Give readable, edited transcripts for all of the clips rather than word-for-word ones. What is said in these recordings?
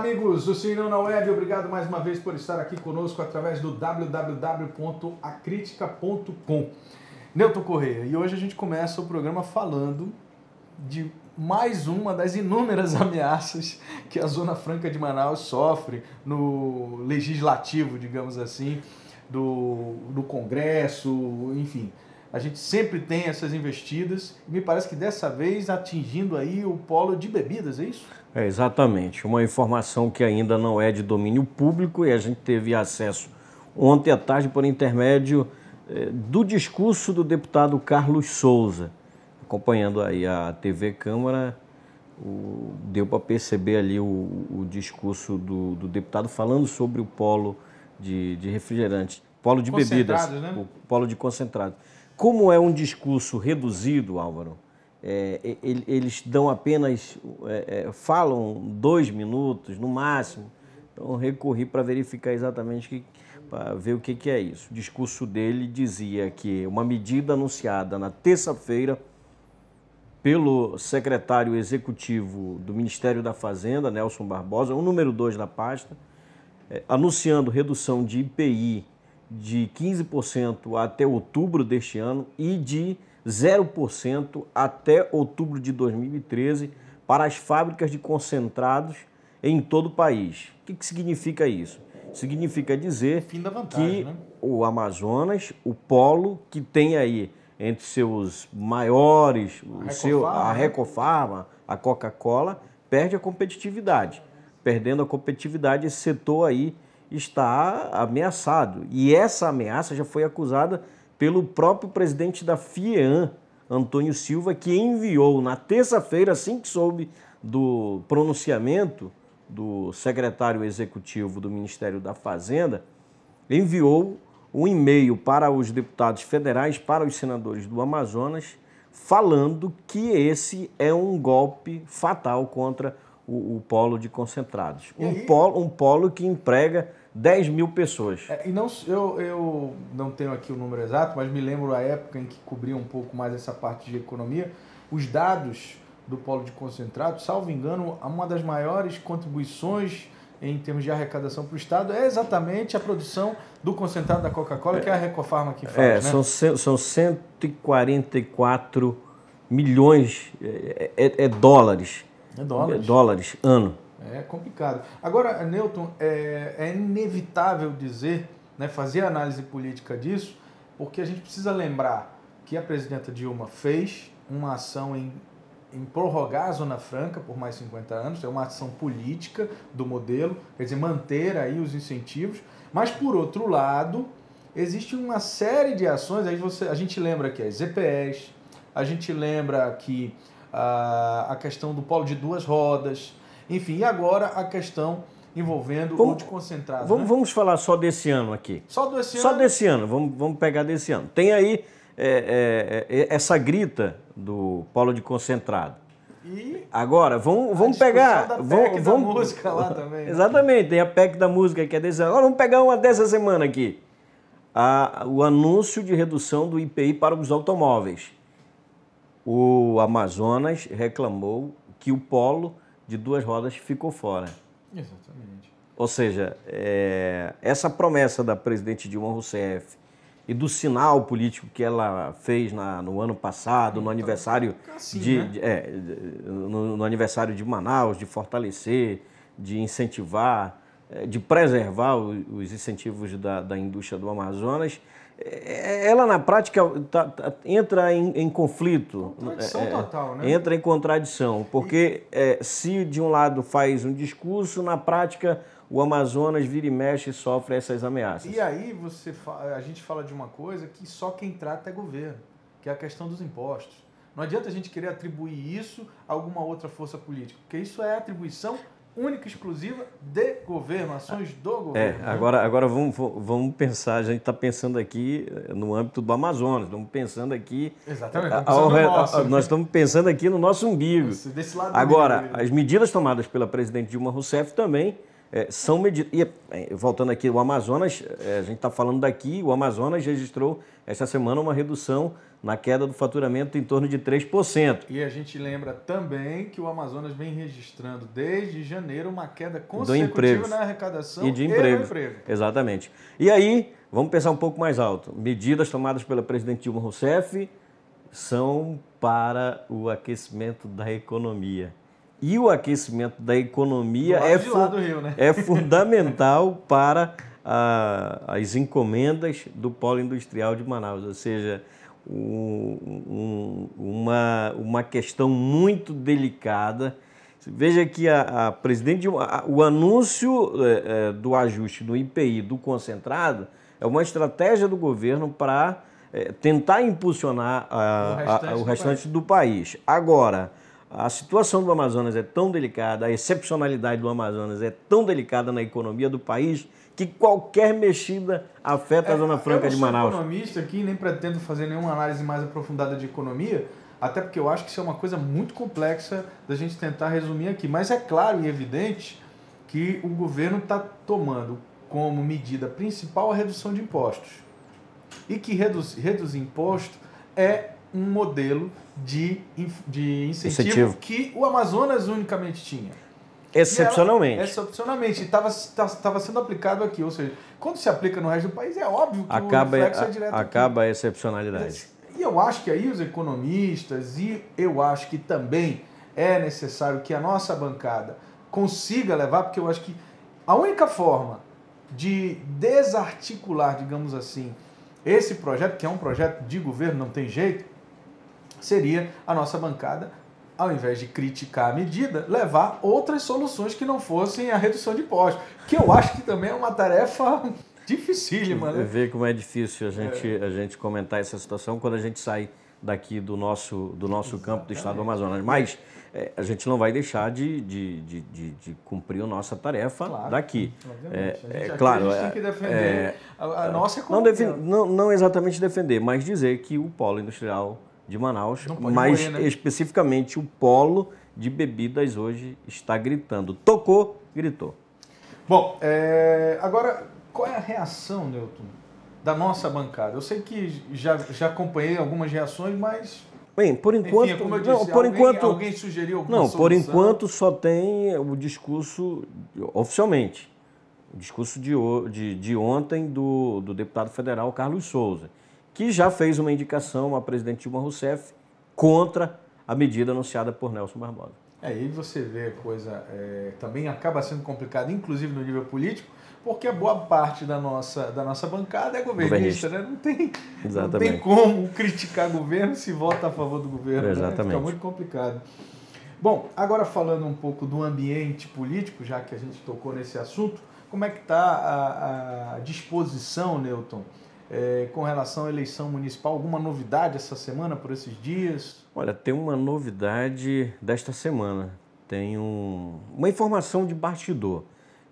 amigos do Cineiro na Web, obrigado mais uma vez por estar aqui conosco através do www.acritica.com. Newton Corrêa, e hoje a gente começa o programa falando de mais uma das inúmeras ameaças que a Zona Franca de Manaus sofre no legislativo, digamos assim, do Congresso, enfim. A gente sempre tem essas investidas e me parece que dessa vez atingindo aí o polo de bebidas, é isso? É, exatamente. Uma informação que ainda não é de domínio público e a gente teve acesso ontem à tarde por intermédio do discurso do deputado Carlos Souza. Acompanhando aí a TV Câmara, deu para perceber ali o discurso do deputado falando sobre o polo de refrigerantes, polo de bebidas, né? O polo de concentrado. Como é um discurso reduzido, Álvaro, eles dão apenas, falam 2 minutos no máximo, então recorri para verificar exatamente, para ver o que é isso. O discurso dele dizia que uma medida anunciada na terça-feira pelo secretário executivo do Ministério da Fazenda, Nelson Barbosa, o número 2 da pasta, anunciando redução de IPI de 15% até outubro deste ano e de 0% até outubro de 2013 para as fábricas de concentrados em todo o país. O que significa isso? Significa dizer fim da vantagem, que o Amazonas, o polo, que tem aí entre seus maiores, a Recofarma, a Coca-Cola, perde a competitividade. Perdendo a competitividade, esse setor aí está ameaçado. E essa ameaça já foi acusada pelo próprio presidente da FIEAM, Antônio Silva, que enviou na terça-feira, assim que soube do pronunciamento do secretário executivo do Ministério da Fazenda, enviou um e-mail para os deputados federais, para os senadores do Amazonas, falando que esse é um golpe fatal contra o polo de concentrados. Um polo que emprega 10 mil pessoas. Eu não tenho aqui o número exato, mas me lembro a época em que cobria um pouco mais essa parte de economia. Os dados do polo de concentrados, salvo engano, uma das maiores contribuições em termos de arrecadação para o Estado é exatamente a produção do concentrado da Coca-Cola, que é a Recofarma que faz, né? São 144 milhões dólares. Dólares ano. É complicado. Agora, Newton, é inevitável dizer, né, fazer análise política disso, porque a gente precisa lembrar que a presidenta Dilma fez uma ação em prorrogar a Zona Franca por mais 50 anos, é uma ação política do modelo, quer dizer, manter aí os incentivos, mas por outro lado, existe uma série de ações, aí a gente lembra que as EPS, a gente lembra que a questão do polo de 2 rodas, enfim, e agora a questão envolvendo o de concentrado. Vamos falar só desse ano aqui. Só desse ano? Só desse ano, vamos pegar desse ano. Tem aí essa grita do polo de concentrado. E agora, vamos pegar... Da PEC da música lá também. Né? Exatamente, tem a PEC da música que é desse ano. Agora vamos pegar uma dessa semana aqui. O anúncio de redução do IPI para os automóveis. O Amazonas reclamou que o polo de 2 rodas ficou fora. Exatamente. Ou seja, essa promessa da presidente Dilma Rousseff e do sinal político que ela fez no ano passado, no aniversário no aniversário de Manaus, de fortalecer, de incentivar, de preservar os incentivos da indústria do Amazonas, ela na prática entra em conflito. Contradição total, né? Entra em contradição, porque se de um lado faz um discurso, na prática o Amazonas vira e mexe e sofre essas ameaças. E aí a gente fala de uma coisa que só quem trata é governo, que é a questão dos impostos. Não adianta a gente querer atribuir isso a alguma outra força política, porque isso é atribuição única e exclusiva de governo, ações do governo. Agora vamos pensar, a gente está pensando aqui no âmbito do Amazonas, estamos pensando aqui... Exatamente, nós estamos pensando aqui no nosso umbigo. Desse lado agora, as medidas tomadas pela presidente Dilma Rousseff também são medidas. E voltando aqui, o Amazonas, a gente está falando daqui, o Amazonas registrou esta semana uma redução na queda do faturamento em torno de 3%. E a gente lembra também que o Amazonas vem registrando desde janeiro uma queda do consecutiva emprego na arrecadação e de emprego. no emprego. Exatamente. E aí, vamos pensar um pouco mais alto. Medidas tomadas pela presidente Dilma Rousseff são para o aquecimento da economia. E o aquecimento da economia é fundamental para as encomendas do polo industrial de Manaus, ou seja, uma questão muito delicada. Veja que a presidente, o anúncio do ajuste no IPI do concentrado é uma estratégia do governo para tentar impulsionar o restante do país. Agora, a situação do Amazonas é tão delicada, a excepcionalidade do Amazonas é tão delicada na economia do país que qualquer mexida afeta a Zona Franca de Manaus. Eu não sou economista aqui, nem pretendo fazer nenhuma análise mais aprofundada de economia, até porque eu acho que isso é uma coisa muito complexa da gente tentar resumir aqui. Mas é claro e evidente que o governo está tomando como medida principal a redução de impostos. E que reduzir imposto é um modelo de incentivo que o Amazonas unicamente tinha. Excepcionalmente. Excepcionalmente. Estava sendo aplicado aqui. Ou seja, quando se aplica no resto do país, é óbvio que o reflexo é direto acaba a excepcionalidade. E eu acho que aí os economistas, e eu acho que também é necessário que a nossa bancada consiga levar, porque eu acho que a única forma de desarticular, digamos assim, esse projeto, que é um projeto de governo, não tem jeito, seria a nossa bancada, ao invés de criticar a medida, levar outras soluções que não fossem a redução de impostos, que eu acho que também é uma tarefa dificílima, né? Ver como é difícil a gente comentar essa situação quando a gente sai daqui do nosso campo do estado do Amazonas. Mas a gente não vai deixar de cumprir a nossa tarefa daqui. Claro, a gente tem que defender a nossa economia. Não exatamente defender, mas dizer que o polo industrial de Manaus, mas morrer, né? Especificamente o polo de bebidas hoje está gritando. Tocou, gritou. Bom, agora, qual é a reação, Newton, da nossa bancada? Eu sei que já acompanhei algumas reações, mas... Bem, por enquanto... Enfim, como eu disse, alguém sugeriu alguma solução? Por enquanto só tem o discurso, oficialmente, o discurso de ontem do deputado federal Carlos Souza, que já fez uma indicação à presidente Dilma Rousseff contra a medida anunciada por Nelson Barbosa. Aí você vê a coisa também acaba sendo complicada, inclusive no nível político, porque a boa parte da nossa bancada é governista, né? Não tem como criticar governo se vota a favor do governo. Exatamente. Né? Fica muito complicado. Bom, agora falando um pouco do ambiente político, já que a gente tocou nesse assunto, como é que está a disposição, Newton, com relação à eleição municipal? Alguma novidade essa semana, por esses dias? Olha, tem uma novidade desta semana. Tem uma informação de bastidor.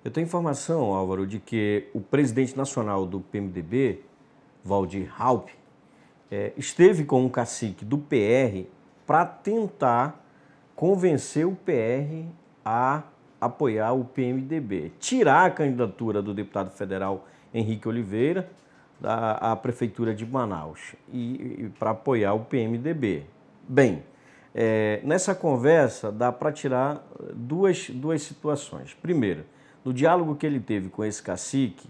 Eu tenho informação, Álvaro, de que o presidente nacional do PMDB, Waldir Raupp, esteve com um cacique do PR para tentar convencer o PR a apoiar o PMDB, tirar a candidatura do deputado federal Henrique Oliveira à Prefeitura de Manaus e para apoiar o PMDB. Bem, nessa conversa dá para tirar duas situações. Primeiro, no diálogo que ele teve com esse cacique,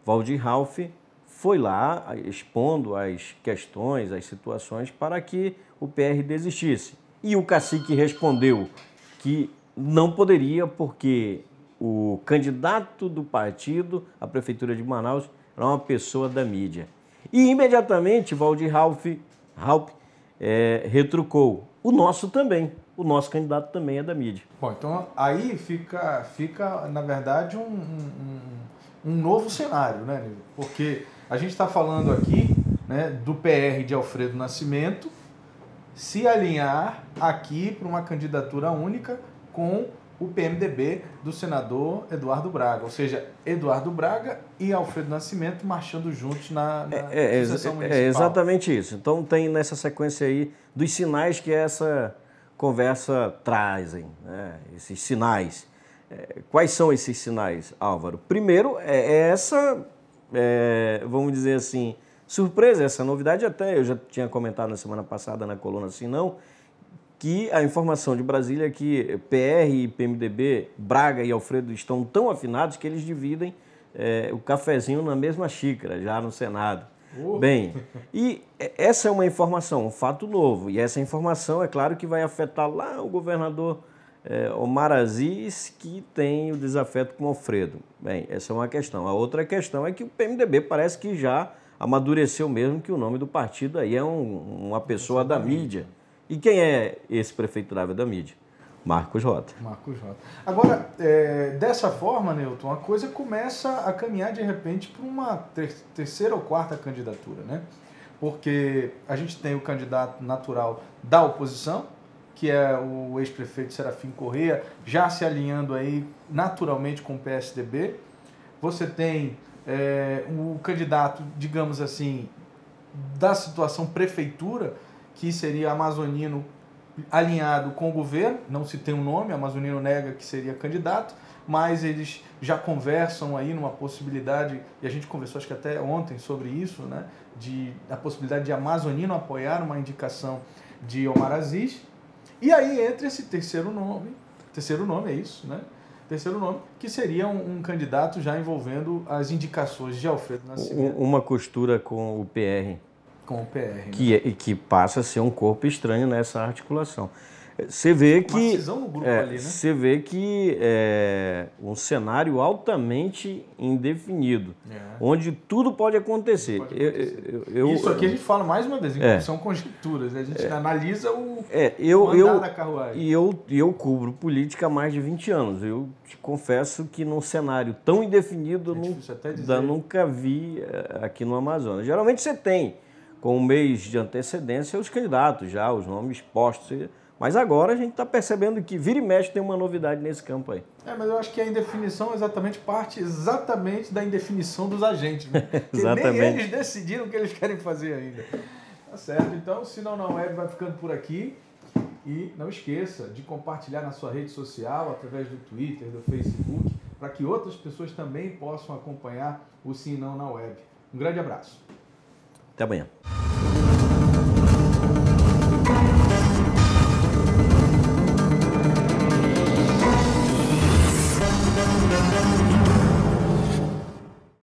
Waldir Raupp foi lá expondo as questões, as situações para que o PR desistisse. E o cacique respondeu que não poderia porque o candidato do partido à Prefeitura de Manaus era uma pessoa da mídia. E imediatamente Waldir Raupp retrucou. O nosso também. O nosso candidato também é da mídia. Bom, então aí fica na verdade, um novo cenário, né, Nilson? Porque a gente está falando aqui, né, do PR de Alfredo Nascimento se alinhar aqui para uma candidatura única com o PMDB do senador Eduardo Braga. Ou seja, Eduardo Braga e Alfredo Nascimento marchando juntos na sucessão municipal. É exatamente isso. Então tem nessa sequência aí dos sinais que essa conversa trazem, né? Esses sinais. Quais são esses sinais, Álvaro? Primeiro, vamos dizer assim, surpresa, essa novidade, até eu já tinha comentado na semana passada na coluna Assim Não, que a informação de Brasília é que PR e PMDB, Braga e Alfredo estão tão afinados que eles dividem o cafezinho na mesma xícara, já no Senado. Bem, e essa é uma informação, um fato novo, e essa informação, é claro que vai afetar lá o governador Omar Aziz, que tem o desafeto com Alfredo. Bem, essa é uma questão. A outra questão é que o PMDB parece que já amadureceu mesmo que o nome do partido aí é uma pessoa da mídia. E quem é esse prefeito da mídia? Marcos Rota. Marcos Rota. Agora, dessa forma, Newton, a coisa começa a caminhar de repente para uma terceira ou quarta candidatura, né? Porque a gente tem o candidato natural da oposição, que é o ex-prefeito Serafim Corrêa, já se alinhando aí naturalmente com o PSDB. Você tem o candidato, digamos assim, da situação prefeitura, que seria amazonino alinhado com o governo, não se tem um nome, Amazonino nega que seria candidato, mas eles já conversam aí numa possibilidade, e a gente conversou acho que até ontem sobre isso, né, a possibilidade de Amazonino apoiar uma indicação de Omar Aziz. E aí entra esse terceiro nome é isso, né? Terceiro nome, que seria um candidato já envolvendo as indicações de Alfredo Nascimento. Uma costura com o PR. Com o PR. Que passa a ser um corpo estranho nessa articulação. Você vê que. Uma cisão no grupo ali, né? Você vê que é um cenário altamente indefinido, onde tudo pode acontecer. Isso aqui a gente fala mais uma vez, são conjecturas, né? A gente analisa o andar da carruagem. E eu cubro política há mais de 20 anos. Eu te confesso que num cenário tão indefinido eu nunca vi aqui no Amazonas. Geralmente você tem, com um mês de antecedência, os candidatos já, os nomes postos. Mas agora a gente está percebendo que vira e mexe tem uma novidade nesse campo aí. Mas eu acho que a indefinição parte exatamente da indefinição dos agentes, né? Exatamente. Nem eles decidiram o que eles querem fazer ainda. Tá certo, então, Se Não Na Web vai ficando por aqui. E não esqueça de compartilhar na sua rede social, através do Twitter, do Facebook, para que outras pessoas também possam acompanhar o Se Não Na Web. Um grande abraço. Até amanhã.